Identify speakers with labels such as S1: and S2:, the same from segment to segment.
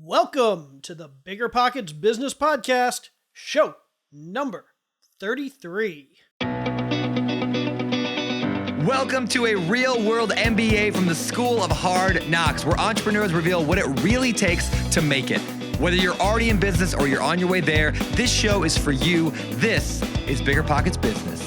S1: Welcome to the BiggerPockets Business Podcast, show number 33.
S2: Welcome to a real-world MBA from the School of Hard Knocks, where entrepreneurs reveal what it really takes to make it. Whether you're already in business or you're on your way there, this show is for you. This is BiggerPockets Business.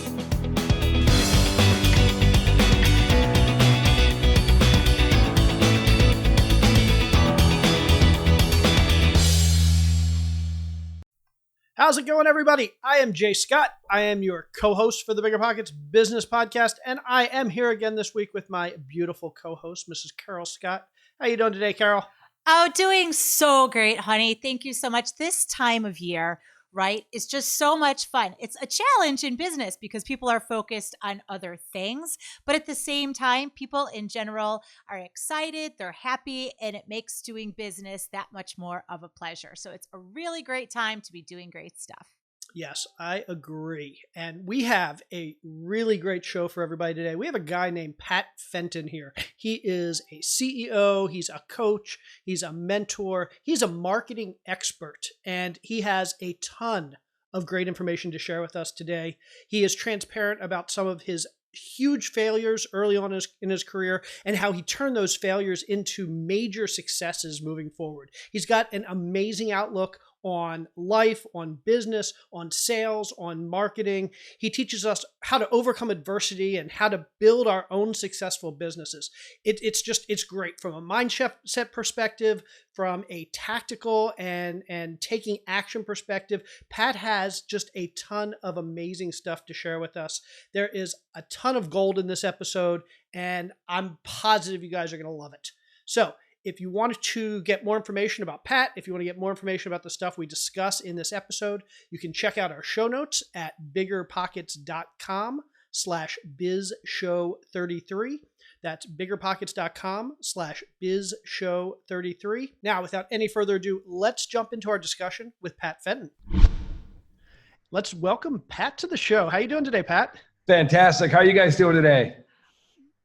S1: How's it going, everybody? I am Jay Scott. I am your co-host for the BiggerPockets Business Podcast, and I am here again this week with my beautiful co-host, Mrs. Carol Scott. How you doing today, Carol?
S3: Oh, doing so great, honey. Thank you so much. This time of year, right, is just so much fun. It's a challenge in business because people are focused on other things, but at the same time, people in general are excited, they're happy, and it makes doing business that much more of a pleasure. So it's a really great time to be doing great stuff.
S1: Yes, I agree. And we have a really great show for everybody today. We have a guy named Pat Fenton here. He is a CEO, he's a coach, he's a mentor, he's a marketing expert, and he has a ton of great information to share with us today. He is transparent about some of his huge failures early on in his career and how he turned those failures into major successes moving forward. He's got an amazing outlook on life, on business, on sales, on marketing. He teaches us how to overcome adversity and how to build our own successful businesses. It's great from a mindset perspective, from a tactical and taking action perspective. Pat has just a ton of amazing stuff to share with us. There is a ton of gold in this episode, and I'm positive you guys are going to love it. So, if you want to get more information about Pat, if you want to get more information about the stuff we discuss in this episode, you can check out our show notes at biggerpockets.com/bizshow33. That's biggerpockets.com/bizshow33. Now, without any further ado, let's jump into our discussion with Pat Fenton. Let's welcome Pat to the show. How you doing today, Pat?
S4: Fantastic. How are you guys doing today?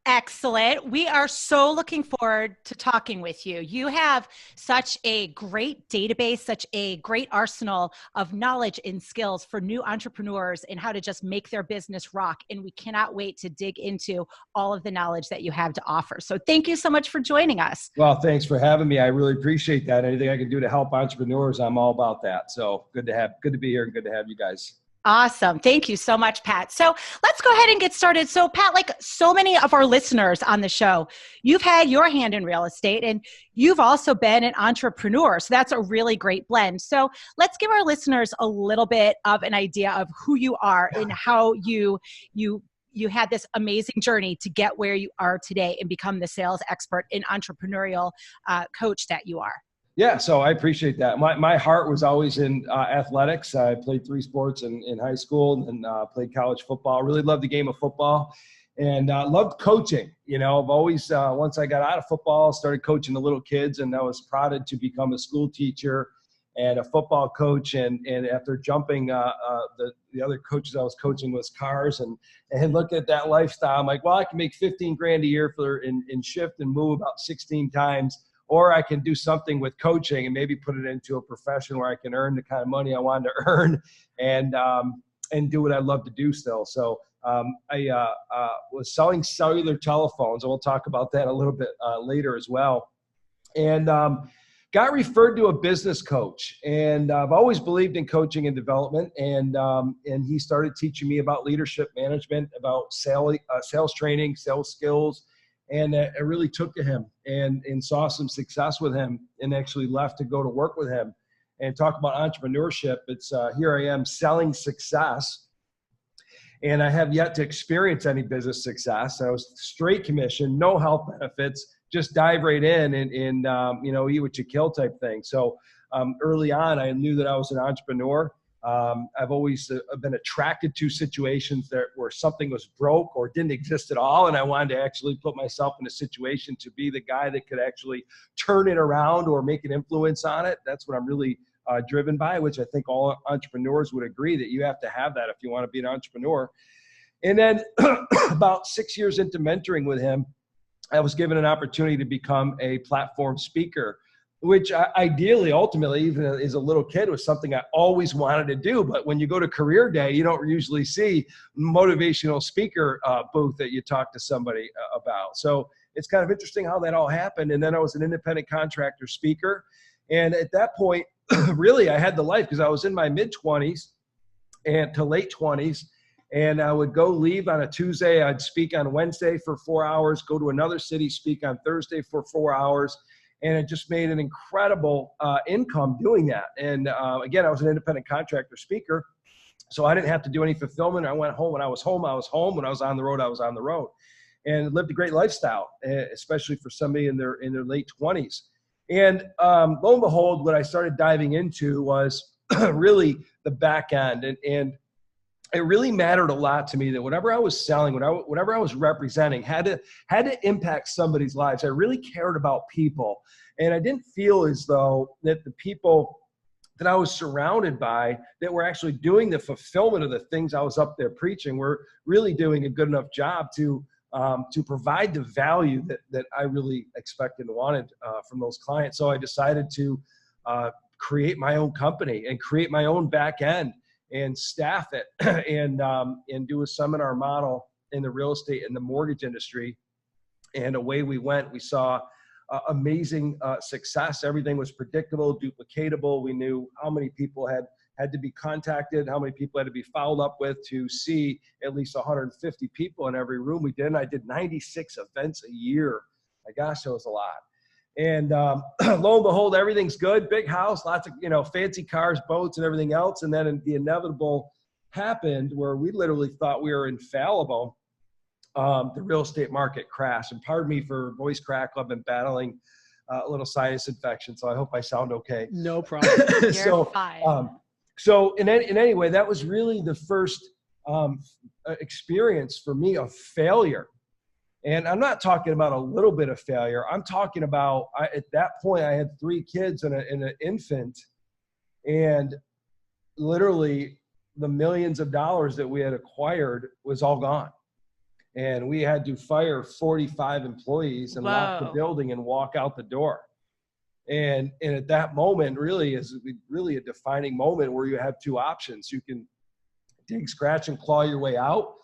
S3: Excellent. We are so looking forward to talking with you. You have such a great database, such a great arsenal of knowledge and skills for new entrepreneurs and how to just make their business rock. And we cannot wait to dig into all of the knowledge that you have to offer. So thank you so much for joining us.
S4: Well, thanks for having me. I really appreciate that. Anything I can do to help entrepreneurs, I'm all about that. So good to be here and good to have you guys.
S3: Awesome. Thank you so much, Pat. So let's go ahead and get started. So Pat, like so many of our listeners on the show, you've had your hand in real estate and you've also been an entrepreneur. So that's a really great blend. So let's give our listeners a little bit of an idea of who you are and how you had this amazing journey to get where you are today and become the sales expert and entrepreneurial coach that you are.
S4: Yeah, so I appreciate that. My heart was always in athletics. I played 3 sports in high school and played college football. Really loved the game of football and loved coaching. You know, I've always, once I got out of football, started coaching the little kids, and I was prodded to become a school teacher and a football coach. And after jumping, the other coaches I was coaching was cars and look at that lifestyle. I'm like, well, I can make $15,000 a year in shift and move about 16 times. Or I can do something with coaching and maybe put it into a profession where I can earn the kind of money I wanted to earn and do what I love to do still. So I was selling cellular telephones, and we'll talk about that a little bit later as well. And got referred to a business coach. And I've always believed in coaching and development. And he started teaching me about leadership management, about sales training, sales skills. And I really took to him and saw some success with him and actually left to go to work with him and talk about entrepreneurship. It's here I am selling success, and I have yet to experience any business success. I was straight commission, no health benefits, just dive right in and eat what you kill type thing. So early on, I knew that I was an entrepreneur. I've always been attracted to situations where something was broke or didn't exist at all, and I wanted to actually put myself in a situation to be the guy that could actually turn it around or make an influence on it. That's what I'm really driven by, which I think all entrepreneurs would agree that you have to have that if you want to be an entrepreneur. And then about 6 years into mentoring with him, I was given an opportunity to become a platform speaker which ideally, ultimately, even as a little kid, was something I always wanted to do. But when you go to career day, you don't usually see motivational speaker booth that you talk to somebody about. So it's kind of interesting how that all happened. And then I was an independent contractor speaker. And at that point, really, I had the life because I was in my mid-20s and to late 20s. And I would go leave on a Tuesday. I'd speak on Wednesday for 4 hours, go to another city, speak on Thursday for 4 hours. And it just made an incredible income doing that. And again, I was an independent contractor speaker, so I didn't have to do any fulfillment. I went home. When I was home, I was home. When I was on the road, I was on the road, and lived a great lifestyle, especially for somebody in their late 20s. And lo and behold, what I started diving into was really the back end, and it really mattered a lot to me that whatever I was selling, whatever I was representing had to impact somebody's lives. I really cared about people. And I didn't feel as though that the people that I was surrounded by that were actually doing the fulfillment of the things I was up there preaching were really doing a good enough job to provide the value that I really expected and wanted from those clients. So I decided to create my own company and create my own back end and staff it and do a seminar model in the real estate and the mortgage industry. And away we went. We saw amazing success. Everything was predictable, duplicatable. We knew how many people had to be contacted, how many people had to be followed up with to see at least 150 people in every room we did. And I did 96 events a year. My gosh, that was a lot. And lo and behold, everything's good. Big house, lots of fancy cars, boats, and everything else. And then the inevitable happened where we literally thought we were infallible. The real estate market crashed. And pardon me for voice crack. I've been battling a little sinus infection, so I hope I sound okay.
S1: No problem.
S3: You're fine.
S4: So in any way, that was really the first experience for me of failure. And I'm not talking about a little bit of failure. I'm talking about, at that point, I had 3 kids and an infant, and literally the millions of dollars that we had acquired was all gone. And we had to fire 45 employees and lock the building and walk out the door. And at that moment really is really a defining moment where you have 2 options. You can dig, scratch, and claw your way out.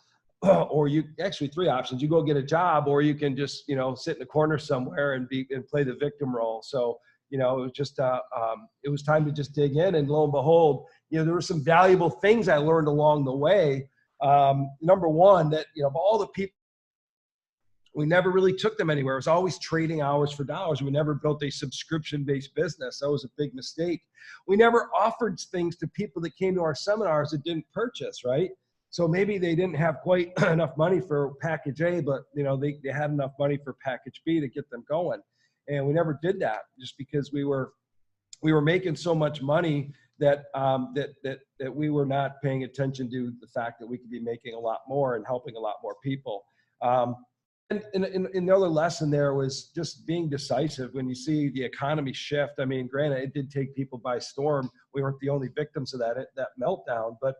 S4: Or you actually 3 options. You go get a job, or you can just, sit in the corner somewhere and play the victim role. So, it was just, it was time to just dig in. And lo and behold, there were some valuable things I learned along the way. Number one, that, of all the people, we never really took them anywhere. It was always trading hours for dollars. We never built a subscription-based business. That was a big mistake. We never offered things to people that came to our seminars that didn't purchase, right? So maybe they didn't have quite enough money for package A, but they had enough money for package B to get them going. And we never did that just because we were making so much money that we were not paying attention to the fact that we could be making a lot more and helping a lot more people. And the other lesson there was just being decisive when you see the economy shift. I mean, granted, it did take people by storm. We weren't the only victims of that meltdown, but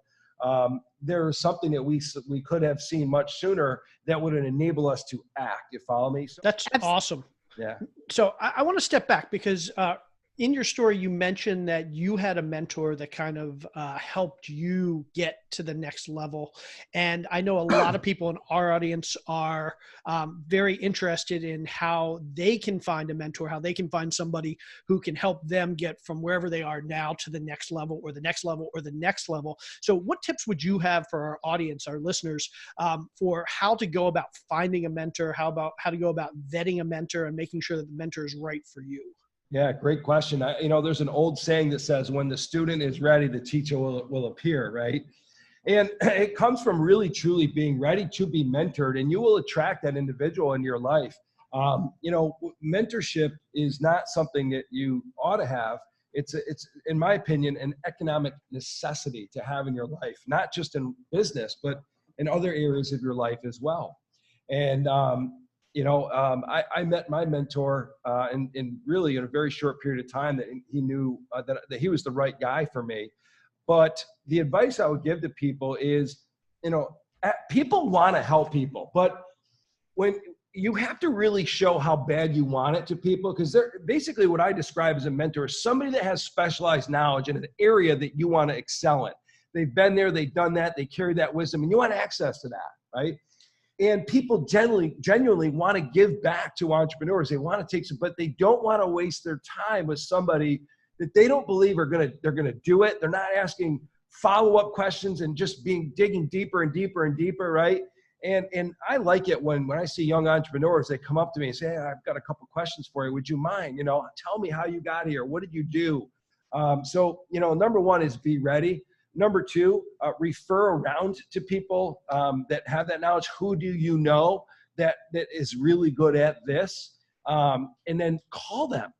S4: there was something that we could have seen much sooner that would enable us to act. You follow me? So,
S1: that's awesome.
S4: Yeah.
S1: So I want to step back because in your story, you mentioned that you had a mentor that kind of helped you get to the next level. And I know a lot of people in our audience are very interested in how they can find a mentor, how they can find somebody who can help them get from wherever they are now to the next level or the next level or the next level. So what tips would you have for our audience, our listeners, for how to go about finding a mentor, how to go about vetting a mentor and making sure that the mentor is right for you?
S4: Yeah, great question. There's an old saying that says, when the student is ready, the teacher will appear, right? And it comes from really, truly being ready to be mentored, and you will attract that individual in your life. Mentorship is not something that you ought to have. It's in my opinion, an economic necessity to have in your life, not just in business, but in other areas of your life as well. And, I met my mentor in really in a very short period of time that he knew that he was the right guy for me. But the advice I would give to people is, people want to help people, but when you have to really show how bad you want it to people, because they're basically what I describe as a mentor is somebody that has specialized knowledge in an area that you want to excel in. They've been there, they've done that, they carry that wisdom, and you want access to that, right? And people genuinely want to give back to entrepreneurs. They want to take some, but they don't want to waste their time with somebody that they don't believe they're gonna do it. They're not asking follow-up questions and just digging deeper and deeper and deeper, right? And I like it when I see young entrepreneurs, they come up to me and say, hey, I've got a couple questions for you. Would you mind, tell me how you got here. What did you do? So, number one is be ready. Number two, refer around to people that have that knowledge. Who do you know that is really good at this? And then call them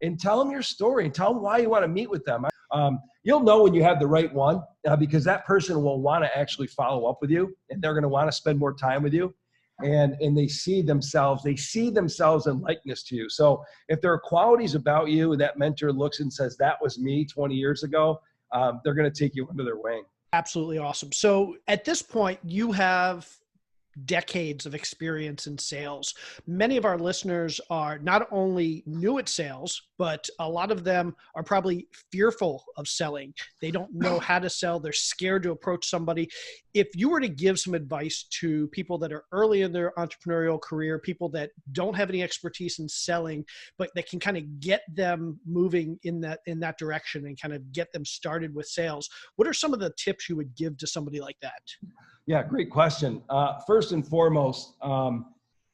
S4: and tell them your story and tell them why you want to meet with them. You'll know when you have the right one because that person will want to actually follow up with you, and they're going to want to spend more time with you. And they see themselves in likeness to you. So if there are qualities about you and that mentor looks and says, that was me 20 years ago, they're going to take you under their wing.
S1: Absolutely awesome. So at this point, you have decades of experience in sales. Many of our listeners are not only new at sales, but a lot of them are probably fearful of selling. They don't know how to sell. They're scared to approach somebody. If you were to give some advice to people that are early in their entrepreneurial career, people that don't have any expertise in selling, but that can kind of get them moving in that direction and kind of get them started with sales, what are some of the tips you would give to somebody like that?
S4: Yeah, great question. First and foremost, I'm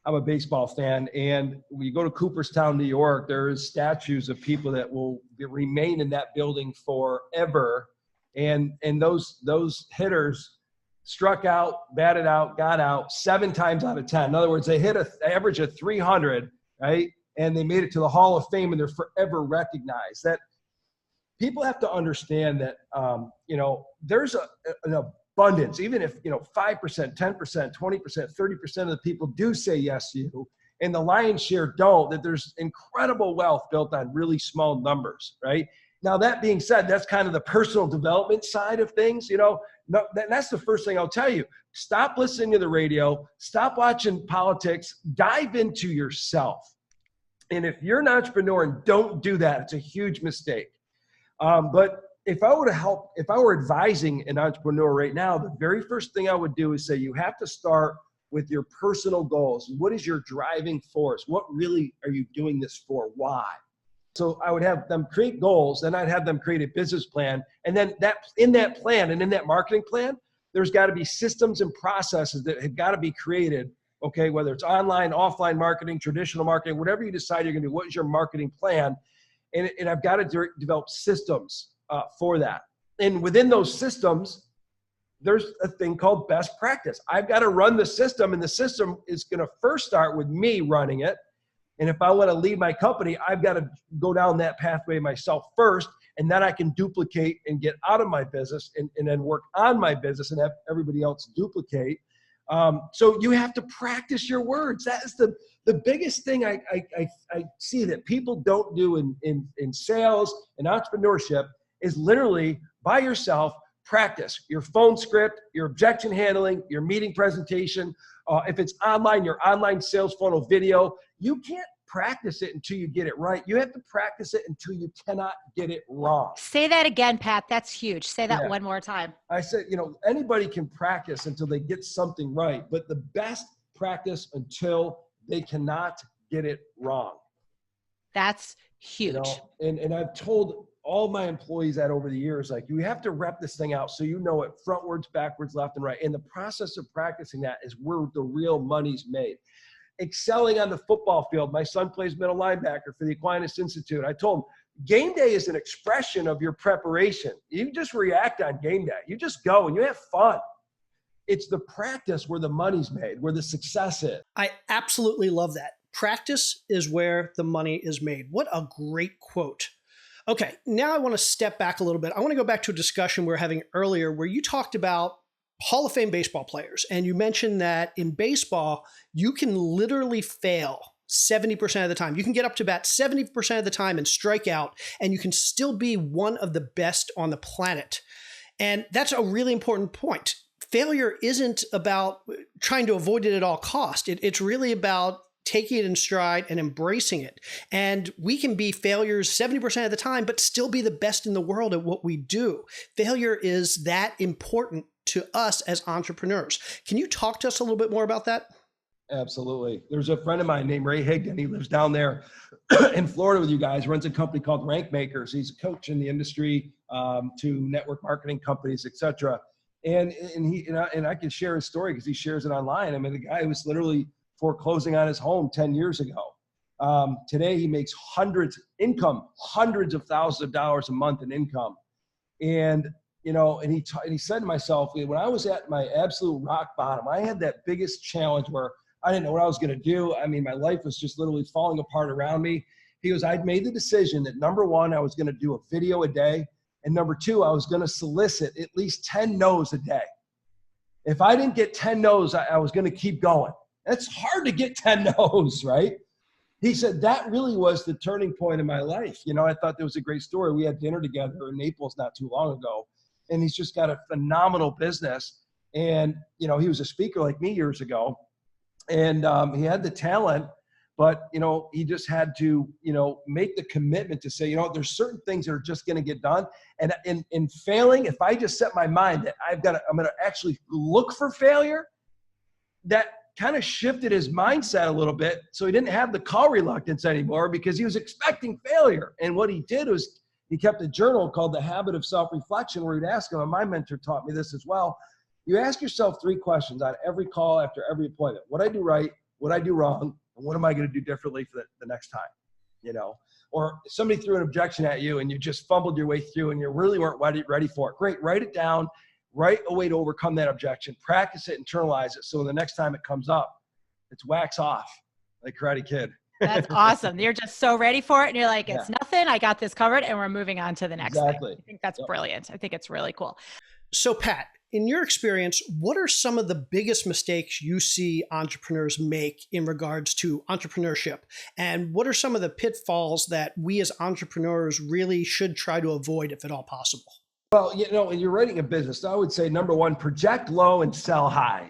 S4: a baseball fan, and when you go to Cooperstown, New York, there's statues of people that will remain in that building forever. And those hitters struck out, batted out, got out 7 times out of 10. In other words, they hit an average of 300, right? And they made it to the Hall of Fame, and they're forever recognized. That people have to understand that, there's an abundance, even if 5%, 10%, 20%, 30% of the people do say yes to you, and the lion's share don't, that there's incredible wealth built on really small numbers, right? Now, that being said, that's kind of the personal development side of things. That's the first thing I'll tell you. Stop listening to the radio, stop watching politics, dive into yourself. And if you're an entrepreneur and don't do that, it's a huge mistake. But if I were advising an entrepreneur right now, the very first thing I would do is say, you have to start with your personal goals. What is your driving force? What really are you doing this for? Why? So I would have them create goals, then I'd have them create a business plan. And then in that plan and in that marketing plan, there's got to be systems and processes that have got to be created. Okay, whether it's online, offline marketing, traditional marketing, whatever you decide you're going to do, what is your marketing plan? And I've got to develop systems for that. And within those systems, there's a thing called best practice. I've got to run the system, and the system is going to first start with me running it. And if I want to lead my company, I've got to go down that pathway myself first, and then I can duplicate and get out of my business and then work on my business and have everybody else duplicate. So you have to practice your words. That is the biggest thing I see that people don't do in sales and entrepreneurship is literally by yourself, practice your phone script, your objection handling, your meeting presentation. If it's online, your online sales funnel video. You can't practice it until you get it right. You have to practice it until you cannot get it wrong.
S3: Say that again, Pat. That's huge. Say that one more time.
S4: I said, anybody can practice until they get something right, but the best practice until they cannot get it wrong.
S3: That's huge.
S4: And I've told all my employees that over the years, like, you have to rep this thing out so you know it frontwards, backwards, left, and right. And the process of practicing that is where the real money's made. Excelling on the football field. My son plays middle linebacker for the Aquinas Institute. I told him, game day is an expression of your preparation. You just react on game day. You just go and you have fun. It's the practice where the money's made, where the success is.
S1: I absolutely love that. Practice is where the money is made. What a great quote. Okay, now I want to step back a little bit. I want to go back to a discussion we were having earlier where you talked about Hall of Fame baseball players. And you mentioned that in baseball, you can literally fail 70% of the time. You can get up to about 70% of the time and strike out, and you can still be one of the best on the planet. And that's a really important point. failure isn't about trying to avoid it at all cost. It's really about taking it in stride and embracing it. And we can be failures 70% of the time, but still be the best in the world at what we do. Failure is that important to us as entrepreneurs. Can you talk to us a little bit more about that?
S4: Absolutely. There's a friend of mine named Ray Higdon. He lives down there in Florida with you guys, runs a company called Rank Makers. He's a coach in the industry to network marketing companies, et cetera. And I can share his story because he shares it online. I mean, the guy was literally foreclosing on his home 10 years ago. Today he makes hundreds of thousands of dollars a month in income. And, and he said to myself, when I was at my absolute rock bottom, I had that biggest challenge where I didn't know what I was going to do. I mean, my life was just literally falling apart around me. He goes, I'd made the decision that number one, I was going to do a video a day. And number two, I was going to solicit at least 10 no's a day. If I didn't get 10 no's, I was going to keep going. It's hard to get 10 no's, right? He said, that really was the turning point in my life. I thought that was a great story. We had dinner together in Naples not too long ago, and he's just got a phenomenal business. And, he was a speaker like me years ago, and he had the talent, but, he just had to, make the commitment to say, there's certain things that are just going to get done. And in failing, if I just set my mind that I'm going to actually look for failure, that kind of shifted his mindset a little bit. So he didn't have the call reluctance anymore because he was expecting failure. And what he did was he kept a journal called The Habit of Self-Reflection, where he'd ask him, and my mentor taught me this as well. You ask yourself 3 questions on every call after every appointment. What I do right, what I do wrong, and what am I going to do differently for the next time? Or somebody threw an objection at you and you just fumbled your way through and you really weren't ready for it. Great, write it down. Write a way to overcome that objection, practice it, internalize it. So the next time it comes up, it's wax off like Karate Kid.
S3: That's awesome. You're just so ready for it. And you're like, it's nothing. I got this covered. And we're moving on to the next thing. I think that's brilliant. I think it's really cool.
S1: So Pat, in your experience, what are some of the biggest mistakes you see entrepreneurs make in regards to entrepreneurship? And what are some of the pitfalls that we as entrepreneurs really should try to avoid if at all possible?
S4: Well, when you're running a business, I would say, number one, project low and sell high.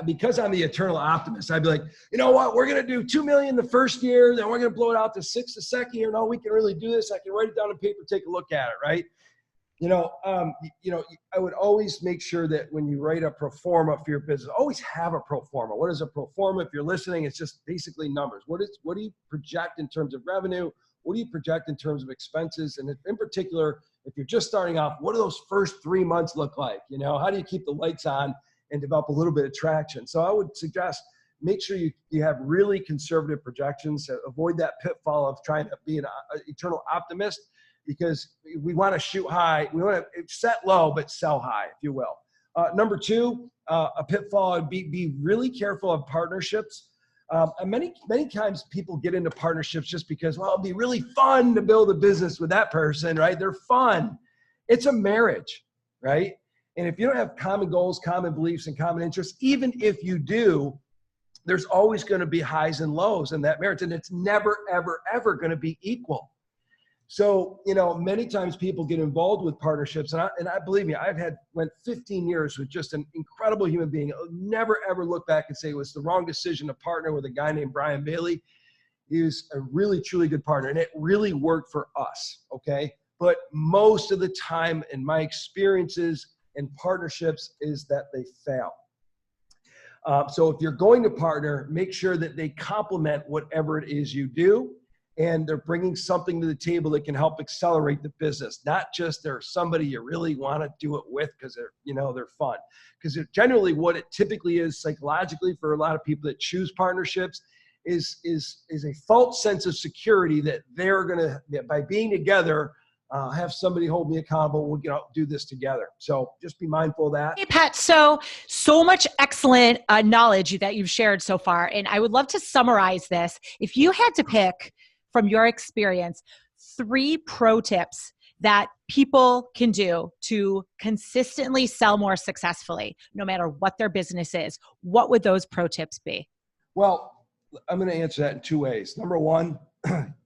S4: Because I'm the eternal optimist, I'd be like, you know what, we're going to do 2 million the first year, then we're going to blow it out to 6 the second year. No, we can really do this. I can write it down on paper, take a look at it, right? I would always make sure that when you write a pro forma for your business, always have a pro forma. What is a pro forma? If you're listening, it's just basically numbers. What do you project in terms of revenue? What do you project in terms of expenses? And in particular, if you're just starting off, what do those first 3 months look like? How do you keep the lights on and develop a little bit of traction? So I would suggest make sure you have really conservative projections. Avoid that pitfall of trying to be an eternal optimist, because we want to shoot high. We want to set low, but sell high, if you will. Number two, a pitfall would be really careful of partnerships. And many times people get into partnerships just because, well, it'd be really fun to build a business with that person, right? They're fun. It's a marriage, right? And if you don't have common goals, common beliefs, and common interests, even if you do, there's always going to be highs and lows in that marriage, and it's never, ever, ever going to be equal. So, many times people get involved with partnerships, and I believe me, went 15 years with just an incredible human being. I'll never, ever look back and say it was the wrong decision to partner with a guy named Brian Bailey. He was a really, truly good partner, and it really worked for us, okay? But most of the time in my experiences in partnerships is that they fail. So if you're going to partner, make sure that they complement whatever it is you do, and they're bringing something to the table that can help accelerate the business, not just they're somebody you really want to do it with because they're fun. Because generally what it typically is psychologically for a lot of people that choose partnerships is a false sense of security that they're going to, by being together, have somebody hold me accountable. We'll do this together. So just be mindful of that.
S3: Hey, Pat, so much excellent knowledge that you've shared so far. And I would love to summarize this. If you had to pick from your experience 3 pro tips that people can do to consistently sell more successfully, no matter what their business is, what would those pro tips be?
S4: Well, I'm going to answer that in 2 ways. Number one,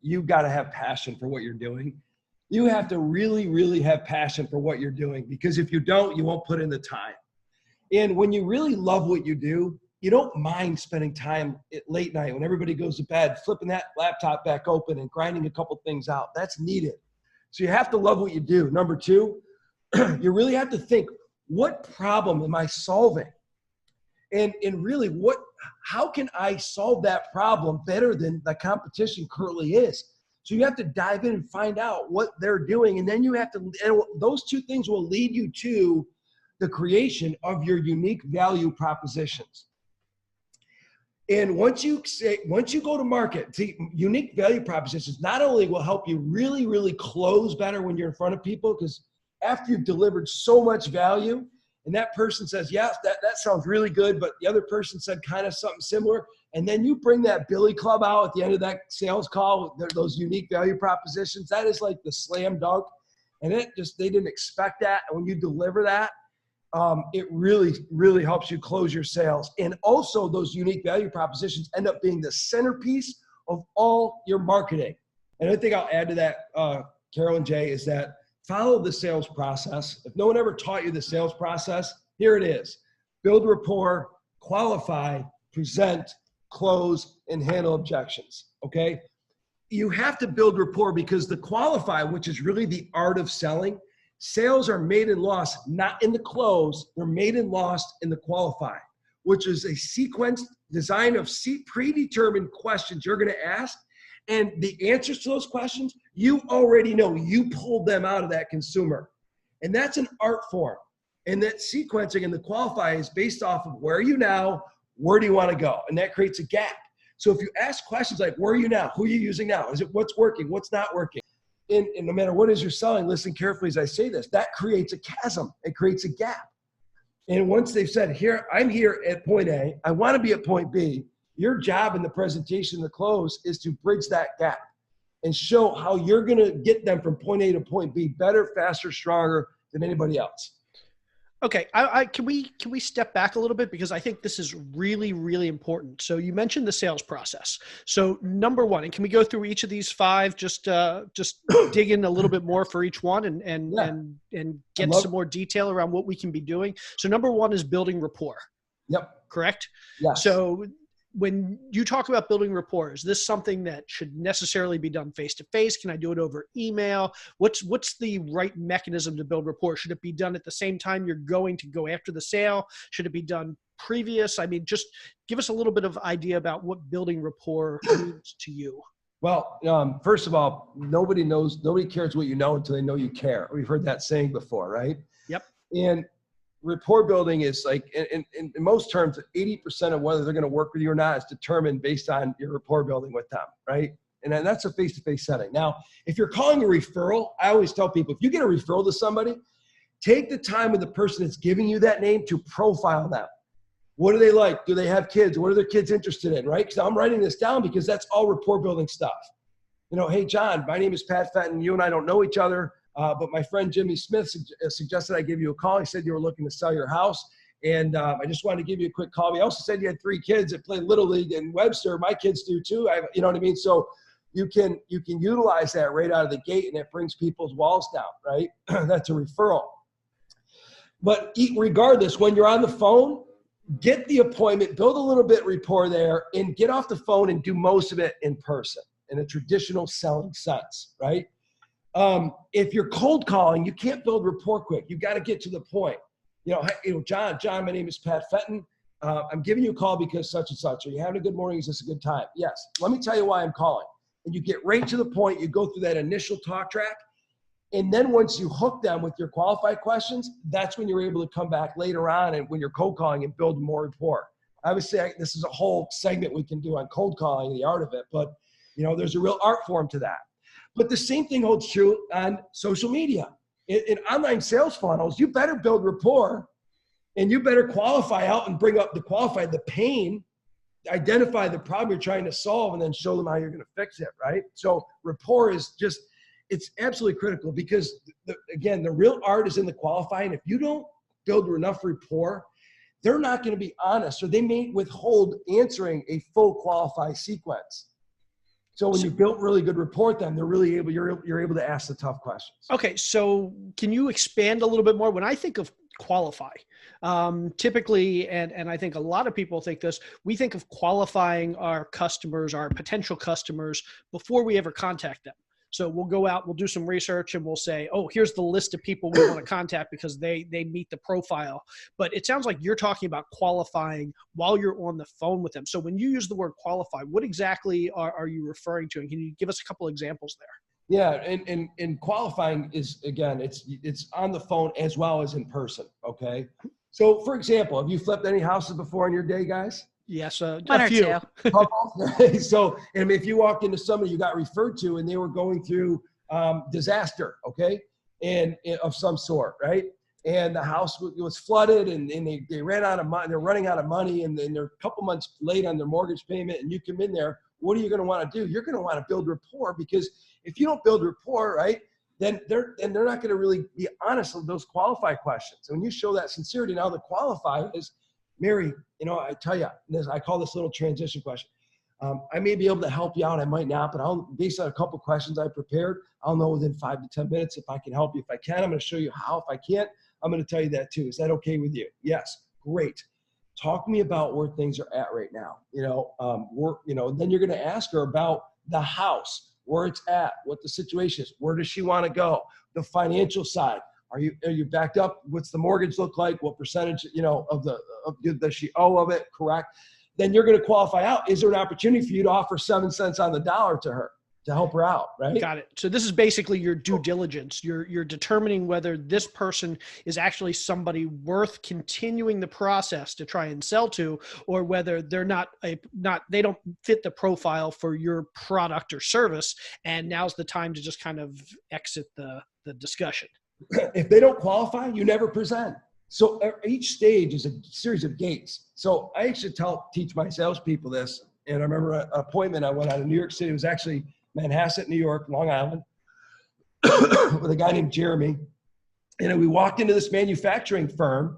S4: you've got to have passion for what you're doing. You have to really, really have passion for what you're doing, because if you don't, you won't put in the time. And when you really love what you do, you don't mind spending time at late night when everybody goes to bed, flipping that laptop back open and grinding a couple things out. That's needed. So you have to love what you do. Number two, you really have to think, what problem am I solving? And really, how can I solve that problem better than the competition currently is? So you have to dive in and find out what they're doing. And then you have to, and those two things will lead you to the creation of your unique value propositions. And once you go to market, see, unique value propositions not only will help you really, really close better when you're in front of people, because after you've delivered so much value, and that person says, yes, that sounds really good, but the other person said kind of something similar, and then you bring that billy club out at the end of that sales call, those unique value propositions, that is like the slam dunk, and they didn't expect that, and when you deliver that, it really, really helps you close your sales. And also those unique value propositions end up being the centerpiece of all your marketing. And I think I'll add to that, Carol and Jay, is that follow the sales process. If no one ever taught you the sales process, here it is. Build rapport, qualify, present, close, and handle objections, okay? You have to build rapport because the qualify, which is really the art of selling, sales are made and lost, not in the close. They're made and lost in the qualify, which is a sequence design of predetermined questions you're going to ask. And the answers to those questions, you already know. You pulled them out of that consumer. And that's an art form. And that sequencing and the qualify is based off of where are you now, where do you want to go? And that creates a gap. So if you ask questions like, where are you now? Who are you using now? Is it what's working? What's not working? And no matter what it is you're selling, listen carefully as I say this, that creates a chasm. It creates a gap. And once they've said, here, I'm here at point A, I want to be at point B, your job in the presentation, the close, is to bridge that gap and show how you're going to get them from point A to point B better, faster, stronger than anybody else.
S1: Okay, can we step back a little bit, because I think this is really, really important. So you mentioned the sales process. So number one, and can we go through each of these five, just dig in a little bit more for each one and get some more detail around what we can be doing. So number one is building rapport.
S4: Yep.
S1: Correct?
S4: Yeah.
S1: So when you talk about building rapport, is this something that should necessarily be done face-to-face? Can I do it over email? What's the right mechanism to build rapport? Should it be done at the same time you're going to go after the sale? Should it be done previous? I mean, just give us a little bit of idea about what building rapport means to you.
S4: Well, first of all, nobody cares what you know until they know you care. We've heard that saying before, right?
S1: Yep.
S4: And rapport building is like, in most terms, 80% of whether they're going to work with you or not is determined based on your rapport building with them, right? And then that's a face-to-face setting. Now, if you're calling a referral, I always tell people, if you get a referral to somebody, take the time with the person that's giving you that name to profile them. What do they like? Do they have kids? What are their kids interested in, right? Because I'm writing this down because that's all rapport building stuff. You know, hey, John, my name is Pat Fenton. You and I don't know each other. But my friend Jimmy Smith suggested I give you a call. He said you were looking to sell your house. And I just wanted to give you a quick call. He also said you had 3 kids that play Little League in Webster. My kids do too. You know what I mean? So you can utilize that right out of the gate, and it brings people's walls down, right? That's a referral. But regardless, when you're on the phone, get the appointment, build a little bit rapport there, and get off the phone and do most of it in person in a traditional selling sense, right? If you're cold calling, you can't build rapport quick. You got to get to the point. John, my name is Pat Fenton. I'm giving you a call because such and such. Are you having a good morning? Is this a good time? Yes. Let me tell you why I'm calling. And you get right to the point. You go through that initial talk track. And then once you hook them with your qualified questions, that's when you're able to come back later on and when you're cold calling and build more rapport. Obviously, this is a whole segment we can do on cold calling, the art of it. But, there's a real art form to that. But the same thing holds true on social media. In online sales funnels, you better build rapport and you better qualify out and bring up the pain, identify the problem you're trying to solve, and then show them how you're going to fix it, right? So rapport is it's absolutely critical because, the real art is in the qualifying. If you don't build enough rapport, they're not going to be honest, or they may withhold answering a full qualify sequence. So when you build really good rapport, then you're able to ask the tough questions.
S1: Okay, so can you expand a little bit more? When I think of qualify. Typically, and I think a lot of people think this, we think of qualifying our customers, our potential customers, before we ever contact them. So we'll go out, we'll do some research, and we'll say, oh, here's the list of people we want to contact because they meet the profile. But it sounds like you're talking about qualifying while you're on the phone with them. So when you use the word qualify, what exactly are you referring to? And can you give us a couple examples there?
S4: Yeah, and qualifying is, again, it's on the phone as well as in person, okay? So, for example, have you flipped any houses before in your day, guys?
S1: Yes,
S3: One
S1: a
S3: or
S1: few.
S3: two.
S4: So, and if you walked into somebody you got referred to and they were going through disaster, okay, and of some sort, right? And the house was flooded, and they ran out of money. They're running out of money, and they're a couple months late on their mortgage payment. And you come in there. What are you going to want to do? You're going to want to build rapport, because if you don't build rapport, right, then they're not going to really be honest with those qualify questions. And when you show that sincerity, now the qualify is, Mary, I tell you, I call this little transition question. I may be able to help you out. I might not, but based on a couple questions I prepared, I'll know within 5 to 10 minutes if I can help you. If I can, I'm going to show you how. If I can't, I'm going to tell you that too. Is that okay with you? Yes. Great. Talk to me about where things are at right now. Then you're going to ask her about the house, where it's at, what the situation is, where does she want to go, the financial side. Are you backed up? What's the mortgage look like? What percentage, does she owe of it? Correct. Then you're going to qualify out. Is there an opportunity for you to offer 7 cents on the dollar to her to help her out? Right.
S1: Got it. So this is basically your due diligence. You're determining whether this person is actually somebody worth continuing the process to try and sell to, or whether they're they don't fit the profile for your product or service. And now's the time to just kind of exit the discussion.
S4: If they don't qualify, you never present. So each stage is a series of gates. So I used to teach my salespeople this. And I remember an appointment I went on in New York City. It was actually Manhasset, New York, Long Island, with a guy named Jeremy. And we walked into this manufacturing firm,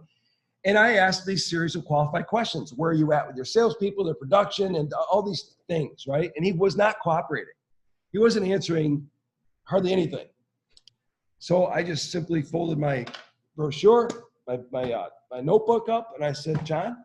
S4: and I asked these series of qualified questions. Where are you at with your salespeople, their production, and all these things, right? And he was not cooperating. He wasn't answering hardly anything. So I just simply folded my brochure, my notebook up, and I said, John,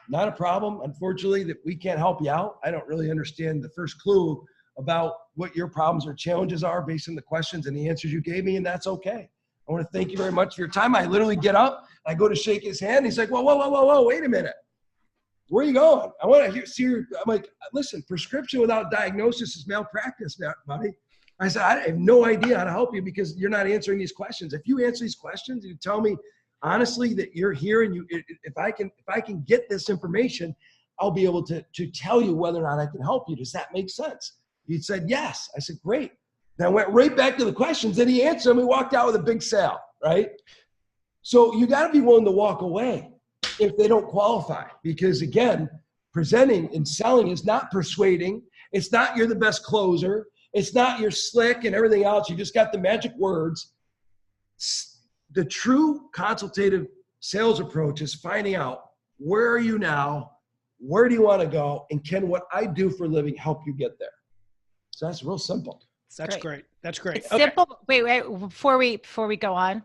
S4: not a problem. Unfortunately, that we can't help you out. I don't really understand the first clue about what your problems or challenges are based on the questions and the answers you gave me, and that's okay. I want to thank you very much for your time. I literally get up, I go to shake his hand. He's like, whoa, wait a minute. Where are you going? I want to see your, I'm like, listen, prescription without diagnosis is malpractice, buddy. I said, I have no idea how to help you because you're not answering these questions. If you answer these questions, you tell me honestly that you're here, and if I can get this information, I'll be able to tell you whether or not I can help you. Does that make sense? He said, yes. I said, great. Then I went right back to the questions, and he answered them. We walked out with a big sale, right? So you got to be willing to walk away if they don't qualify, because again, presenting and selling is not persuading. It's not you're the best closer. It's not you're slick and everything else. You just got the magic words. The true consultative sales approach is finding out, where are you now? Where do you want to go? And can what I do for a living help you get there? So that's real simple.
S1: That's great. That's great.
S3: It's simple. Wait, before we go on,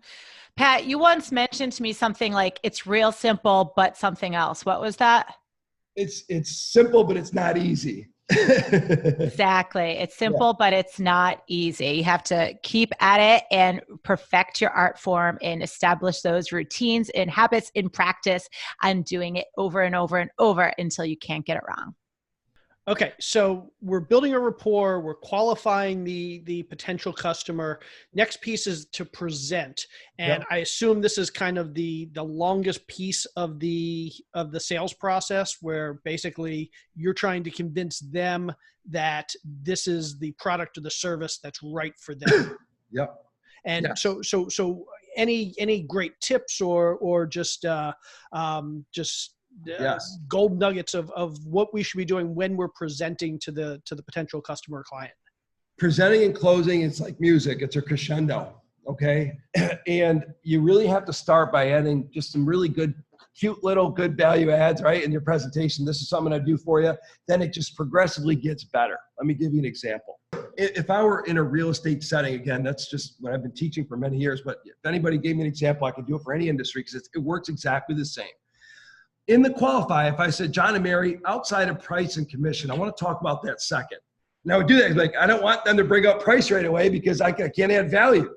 S3: Pat, you once mentioned to me something like it's real simple, but something else. What was that?
S4: It's simple, but it's not easy.
S3: Exactly. It's simple, but it's not easy. You have to keep at it and perfect your art form and establish those routines and habits in practice and doing it over and over and over until you can't get it wrong.
S1: Okay, so we're building a rapport, we're qualifying the potential customer. Next piece is to present. And I assume this is kind of the longest piece of the sales process, where basically you're trying to convince them that this is the product or the service that's right for them.
S4: Yep.
S1: And so any great tips or just gold nuggets of what we should be doing when we're presenting to the potential customer or client?
S4: Presenting and closing, it's like music. It's a crescendo, okay? And you really have to start by adding just some really cute little good value adds, right, in your presentation. This is something I do for you. Then it just progressively gets better. Let me give you an example. if I were in a real estate setting, again, that's just what I've been teaching for many years, but if anybody gave me an example, I could do it for any industry because it works exactly the same. In the qualify, if I said, John and Mary, outside of price and commission, I want to talk about that second. And I would do that. Like, I don't want them to bring up price right away because I can't add value.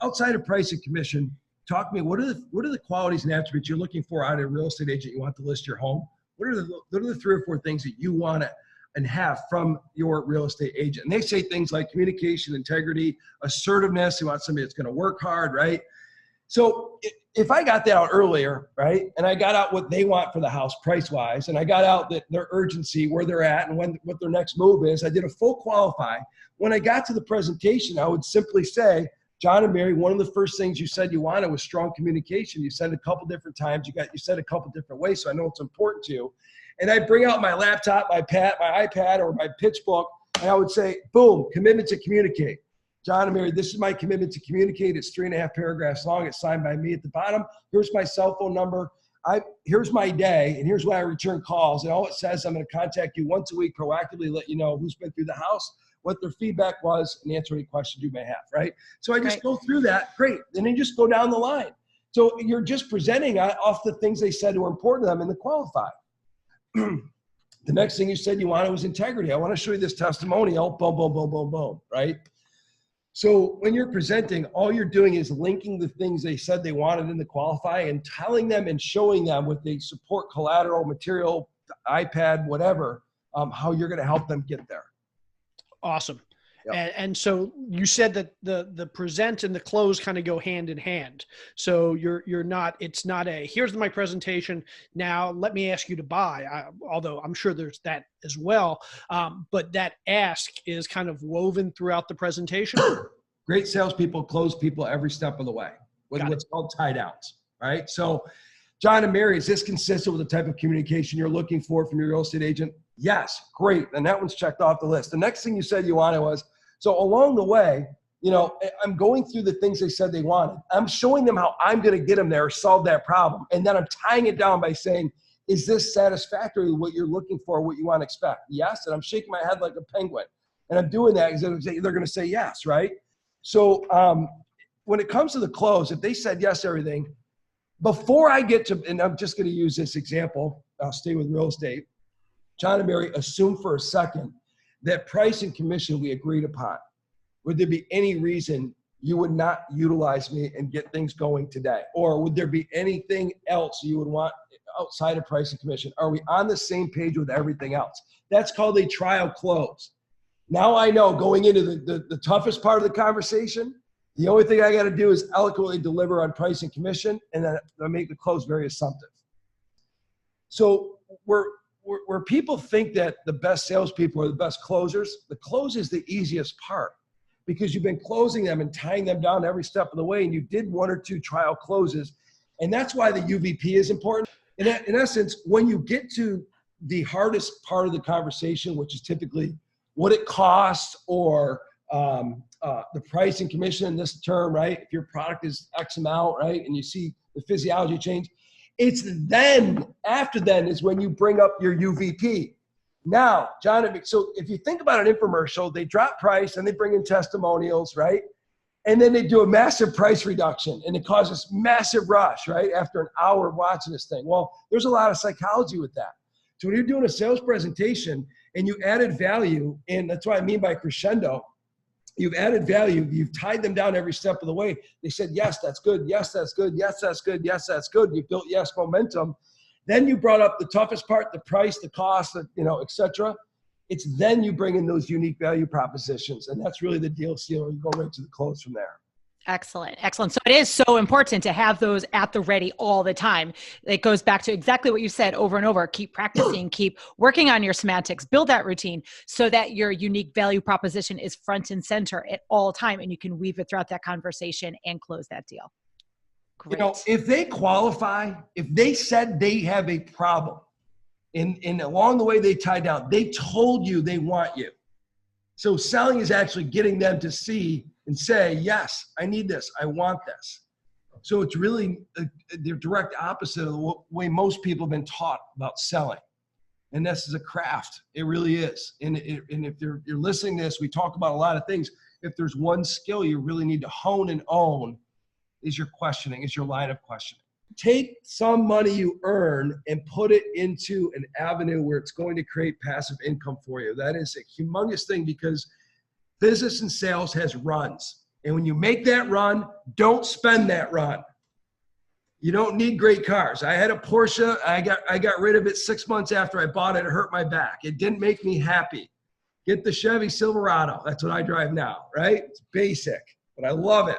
S4: Outside of price and commission, talk to me. What are the qualities and attributes you're looking for out of a real estate agent you want to list your home? What are the 3 or 4 things that you want to and have from your real estate agent? And they say things like communication, integrity, assertiveness. You want somebody that's going to work hard, right? So if I got that out earlier, right, and I got out what they want for the house price-wise, and I got out their urgency, where they're at, and what their next move is, I did a full qualify. When I got to the presentation, I would simply say, John and Mary, one of the first things you said you wanted was strong communication. You said it a couple different times. You said it a couple different ways, so I know it's important to you. And I bring out my laptop, my iPad, or my pitch book, and I would say, boom, commitment to communicate. John and Mary, this is my commitment to communicate. It's 3.5 paragraphs long. It's signed by me at the bottom. Here's my cell phone number. Here's my day, and here's when I return calls. And all it says, I'm going to contact you once a week, proactively let you know who's been through the house, what their feedback was, and answer any questions you may have, right? So I just go through that. Great. And then you just go down the line. So you're just presenting off the things they said were important to them in the qualify. The next thing you said you wanted was integrity. I want to show you this testimonial, boom, boom, boom, boom, boom, right? So when you're presenting, all you're doing is linking the things they said they wanted in the qualify and telling them and showing them with the support collateral, material, iPad, whatever, how you're going to help them get there.
S1: Awesome.
S4: Yep.
S1: And so you said that the present and the close kind of go hand in hand. So it's not a, here's my presentation. Now let me ask you to buy. Although I'm sure there's that as well. But that ask is kind of woven throughout the presentation.
S4: Great salespeople close people every step of the way with what's called tie downs, right? So John and Mary, is this consistent with the type of communication you're looking for from your real estate agent? Yes, great. And that one's checked off the list. The next thing you said you wanted was, so along the way, I'm going through the things they said they wanted. I'm showing them how I'm going to get them there, solve that problem. And then I'm tying it down by saying, is this satisfactory what you're looking for, what you want to expect? Yes. And I'm shaking my head like a penguin. And I'm doing that because they're going to say yes, right? So when it comes to the close, if they said yes to everything, before I get to, and I'm just going to use this example, I'll stay with real estate. John and Mary, assume for a second that price and commission we agreed upon. Would there be any reason you would not utilize me and get things going today? Or would there be anything else you would want outside of price and commission? Are we on the same page with everything else? That's called a trial close. Now I know going into the toughest part of the conversation, the only thing I got to do is eloquently deliver on price and commission, and then I make the close very assumptive. So where people think that the best salespeople are the best closers, the close is the easiest part because you've been closing them and tying them down every step of the way, and you did 1 or 2 trial closes. And that's why the UVP is important. In essence, when you get to the hardest part of the conversation, which is typically what it costs or the price and commission in this term, right? If your product is X amount, right? And you see the physiology change, it's then, after then is when you bring up your UVP. Now, John, so if you think about an infomercial, they drop price and they bring in testimonials, right? And then they do a massive price reduction and it causes massive rush, right? After an hour of watching this thing. Well, there's a lot of psychology with that. So when you're doing a sales presentation and you added value, and that's what I mean by crescendo, you've added value, you've tied them down every step of the way. They said, yes, that's good. Yes, that's good. Yes, that's good. Yes, that's good. You built yes momentum. Then you brought up the toughest part, the price, the cost, et cetera. It's then you bring in those unique value propositions. And that's really the deal sealer. You go right to the close from there.
S3: Excellent. Excellent. So it is so important to have those at the ready all the time. It goes back to exactly what you said over and over. Keep practicing, keep working on your semantics, build that routine so that your unique value proposition is front and center at all time. And you can weave it throughout that conversation and close that deal. Great.
S4: If they qualify, if they said they have a problem and along the way they tied down, they told you they want you. So selling is actually getting them to see and say, yes, I need this. I want this. So it's really the direct opposite of the way most people have been taught about selling. And this is a craft. It really is. And if you're listening to this, we talk about a lot of things. If there's one skill you really need to hone and own, is your questioning, is your line of questioning. Take some money you earn and put it into an avenue where it's going to create passive income for you. That is a humongous thing, because business and sales has runs. And when you make that run, don't spend that run. You don't need great cars. I had a Porsche. I got rid of it 6 months after I bought it. It hurt my back. It didn't make me happy. Get the Chevy Silverado. That's what I drive now, right? It's basic, but I love it.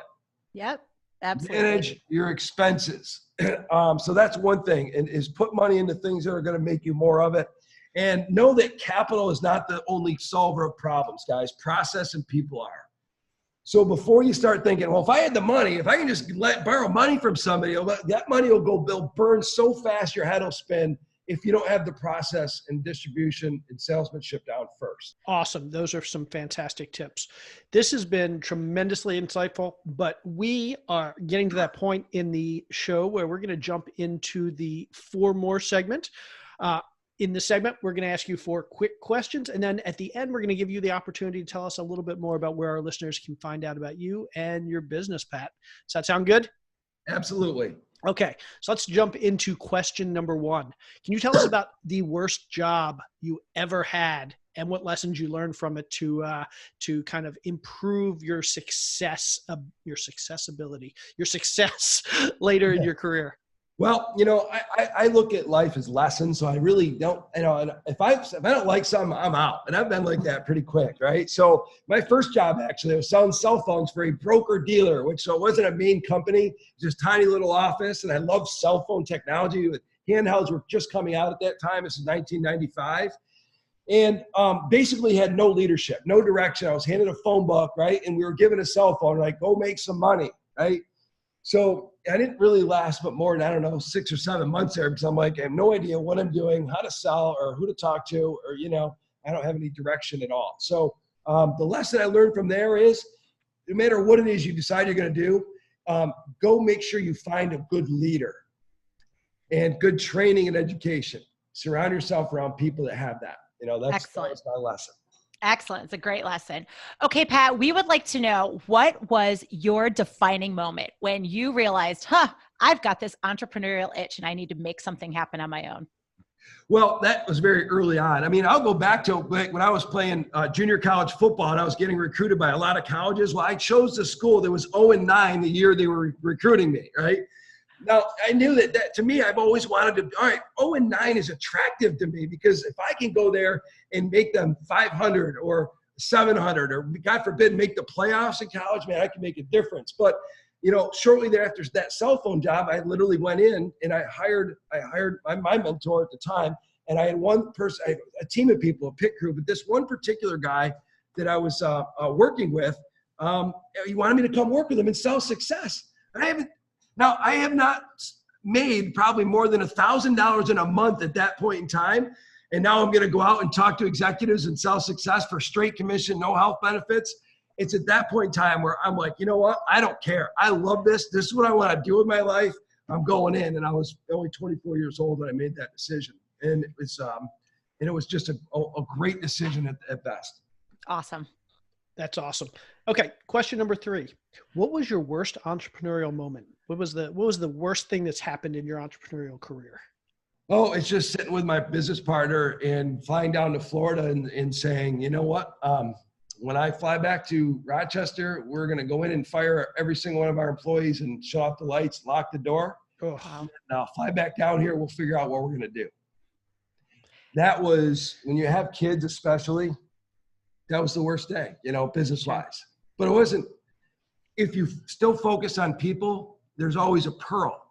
S3: Yep, absolutely.
S4: Manage your expenses. So that's one thing, and is put money into things that are going to make you more of it. And know that capital is not the only solver of problems, guys. Process and people are. So before you start thinking, well, if I had the money, if I can just borrow money from somebody, that money will go burn so fast your head will spin if you don't have the process and distribution and salesmanship down first.
S1: Awesome. Those are some fantastic tips. This has been tremendously insightful, but we are getting to that point in the show where we're going to jump into the 4 more segment. In this segment, we're going to ask you 4 quick questions. And then at the end, we're going to give you the opportunity to tell us a little bit more about where our listeners can find out about you and your business, Pat. Does that sound good?
S4: Absolutely.
S1: Okay. So let's jump into question number 1. Can you tell us about the worst job you ever had and what lessons you learned from it to kind of improve your success later in your career?
S4: Well, I look at life as lessons, so I really don't, if I don't like something, I'm out. And I've been like that pretty quick, right? So my first job, actually, I was selling cell phones for a broker-dealer, so it wasn't a main company, just a tiny little office, and I loved cell phone technology. Handhelds were just coming out at that time. This is 1995. And basically had no leadership, no direction. I was handed a phone book, right? And we were given a cell phone, like, go make some money, right? So I didn't really last but more than, 6 or 7 months there, because I'm like, I have no idea what I'm doing, how to sell, or who to talk to, or, I don't have any direction at all. So the lesson I learned from there is, no matter what it is you decide you're going to do, go make sure you find a good leader and good training and education. Surround yourself around people that have that. That's my lesson.
S3: Excellent. It's a great lesson. Okay, Pat, we would like to know, what was your defining moment when you realized, I've got this entrepreneurial itch and I need to make something happen on my own?
S4: Well, that was very early on. I mean, I'll go back to when I was playing junior college football and I was getting recruited by a lot of colleges. Well, I chose the school that was 0-9 the year they were recruiting me, right? Now, I knew that to me, I've always wanted to, 0-9 is attractive to me, because if I can go there and make them 500 or 700, or God forbid, make the playoffs in college, man, I can make a difference. But, shortly thereafter that cell phone job, I literally went in and I hired my mentor at the time. And I had one person, a team of people, a pit crew, but this one particular guy that I was working with, he wanted me to come work with him and sell success. I have not made probably more than $1,000 in a month at that point in time. And now I'm going to go out and talk to executives and sell success for straight commission, no health benefits. It's at that point in time where I'm like, you know what? I don't care. I love this. This is what I want to do with my life. I'm going in. And I was only 24 years old when I made that decision. And it was just a great decision at best.
S3: Awesome.
S1: That's awesome. Okay. Question number 3. What was your worst entrepreneurial moment? What was the worst thing that's happened in your entrepreneurial career?
S4: Oh, it's just sitting with my business partner and flying down to Florida and saying, you know what? When I fly back to Rochester, we're going to go in and fire every single one of our employees and shut off the lights, lock the door.
S1: Oh.
S4: Now fly back down here. We'll figure out what we're going to do. That was, when you have kids, especially, that was the worst day, business wise. But it wasn't. If you still focus on people, there's always a pearl.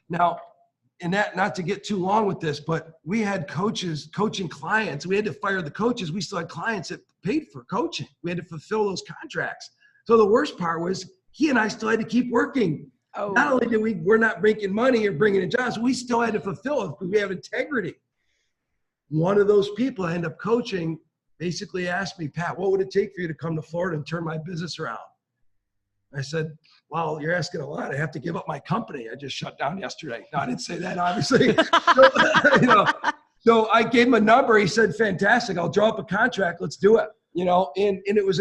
S4: Now, and that, not to get too long with this, but we had coaches coaching clients. We had to fire the coaches. We still had clients that paid for coaching. We had to fulfill those contracts. So the worst part was, he and I still had to keep working. Oh. Not only did we're not making money or bringing in jobs, we still had to fulfill it because we have integrity. One of those people I ended up coaching basically asked me, Pat, what would it take for you to come to Florida and turn my business around? I said, well, you're asking a lot. I have to give up my company. I just shut down yesterday. No, I didn't say that, obviously. So I gave him a number. He said, fantastic. I'll draw up a contract. Let's do it. And it was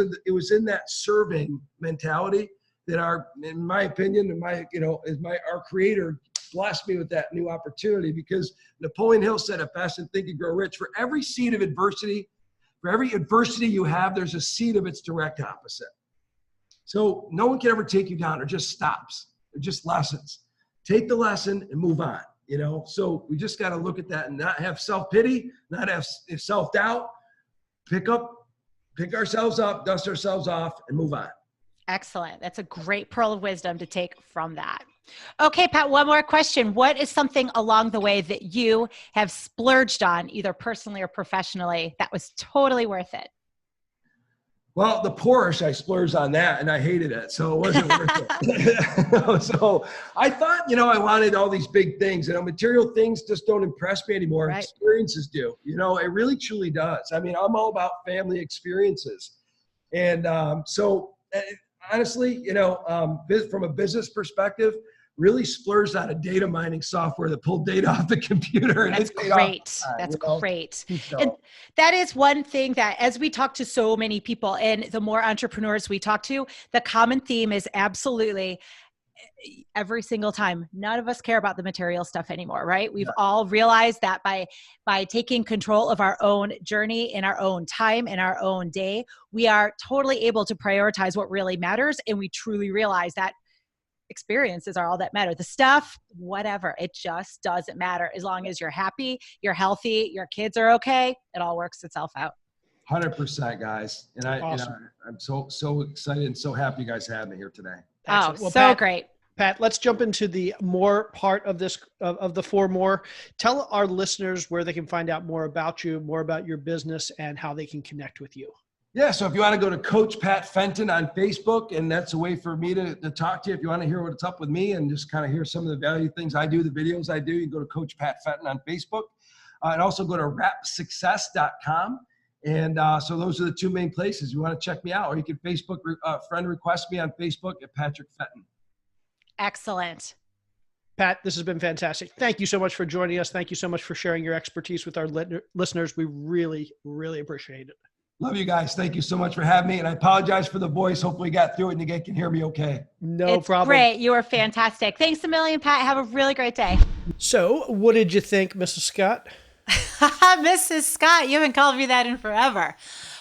S4: in that serving mentality that in my opinion, our creator blessed me with that new opportunity, because Napoleon Hill said it best in Think and Grow Rich: for every seed of adversity, for every adversity you have, there's a seed of its direct opposite. So no one can ever take you down. Or just stops. They're just lessons. Take the lesson and move on. So we just got to look at that and not have self-pity, not have self-doubt. Pick ourselves up, dust ourselves off, and move on.
S3: Excellent. That's a great pearl of wisdom to take from that. Okay, Pat, one more question. What is something along the way that you have splurged on, either personally or professionally, that was totally worth it?
S4: Well, the Porsche, I splurged on that and I hated it. So it wasn't worth it. So I thought, I wanted all these big things. Material things just don't impress me anymore. Right. Experiences do. It really, truly does. I'm all about family experiences. And honestly, from a business perspective, really splurged on a data mining software that pulled data off the computer. And
S3: That's great. That's great. So. And that is one thing that, as we talk to so many people and the more entrepreneurs we talk to, the common theme is absolutely every single time, none of us care about the material stuff anymore, right? We've all realized that by taking control of our own journey in our own time, in our own day, we are totally able to prioritize what really matters. And we truly realize that experiences are all that matter. The stuff, whatever, it just doesn't matter. As long as you're happy, you're healthy, your kids are okay, it all works itself out.
S4: 100%, guys. And awesome. I'm so excited and so happy you guys have me here today.
S3: Excellent. Well, Pat, great.
S1: Pat, let's jump into the more part of this, of the 4 more. Tell our listeners where they can find out more about you, more about your business, and how they can connect with you.
S4: Yeah, so if you want to go to Coach Pat Fenton on Facebook, and that's a way for me to talk to you. If you want to hear what's up with me and just kind of hear some of the value things I do, the videos I do, you can go to Coach Pat Fenton on Facebook. And also go to rapsuccess.com. And so those are the 2 main places. You want to check me out, or you can Facebook friend request me on Facebook at Patrick Fenton.
S3: Excellent.
S1: Pat, this has been fantastic. Thank you so much for joining us. Thank you so much for sharing your expertise with our listeners. We really, really appreciate it.
S4: Love you guys. Thank you so much for having me. And I apologize for the voice. Hopefully you got through it and you can hear me okay.
S1: No problem.
S3: Great. You are fantastic. Thanks a million, Pat. Have a really great day.
S1: So what did you think, Mrs. Scott?
S5: Mrs. Scott, you haven't called me that in forever.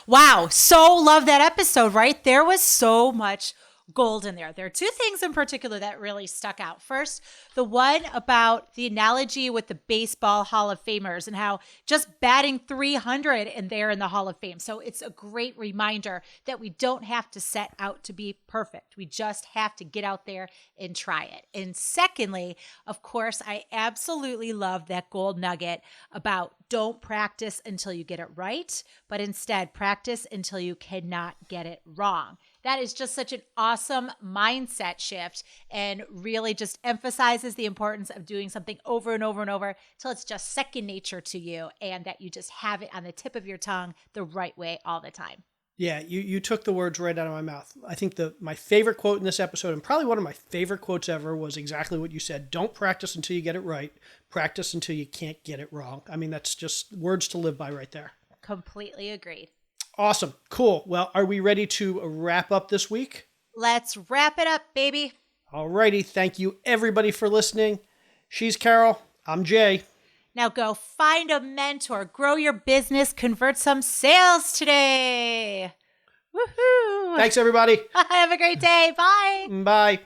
S5: Wow. So love that episode, right? There was so much gold in there. There are 2 things in particular that really stuck out. First, the one about the analogy with the baseball Hall of Famers and how just batting 300 and they're in the Hall of Fame. So it's a great reminder that we don't have to set out to be perfect. We just have to get out there and try it. And secondly, of course, I absolutely love that gold nugget about don't practice until you get it right, but instead practice until you cannot get it wrong. That is just such an awesome mindset shift and really just emphasizes the importance of doing something over and over and over till it's just second nature to you and that you just have it on the tip of your tongue the right way all the time.
S1: Yeah, you took the words right out of my mouth. I think my favorite quote in this episode, and probably one of my favorite quotes ever, was exactly what you said. Don't practice until you get it right. Practice until you can't get it wrong. I mean, that's just words to live by right there.
S3: Completely agreed.
S1: Awesome. Cool. Well, are we ready to wrap up this week?
S3: Let's wrap it up, baby.
S1: All righty. Thank you, everybody, for listening. She's Carol. I'm Jay.
S5: Now go find a mentor, grow your business, convert some sales today. Woohoo!
S1: Thanks, everybody.
S5: Have a great day. Bye.
S1: Bye.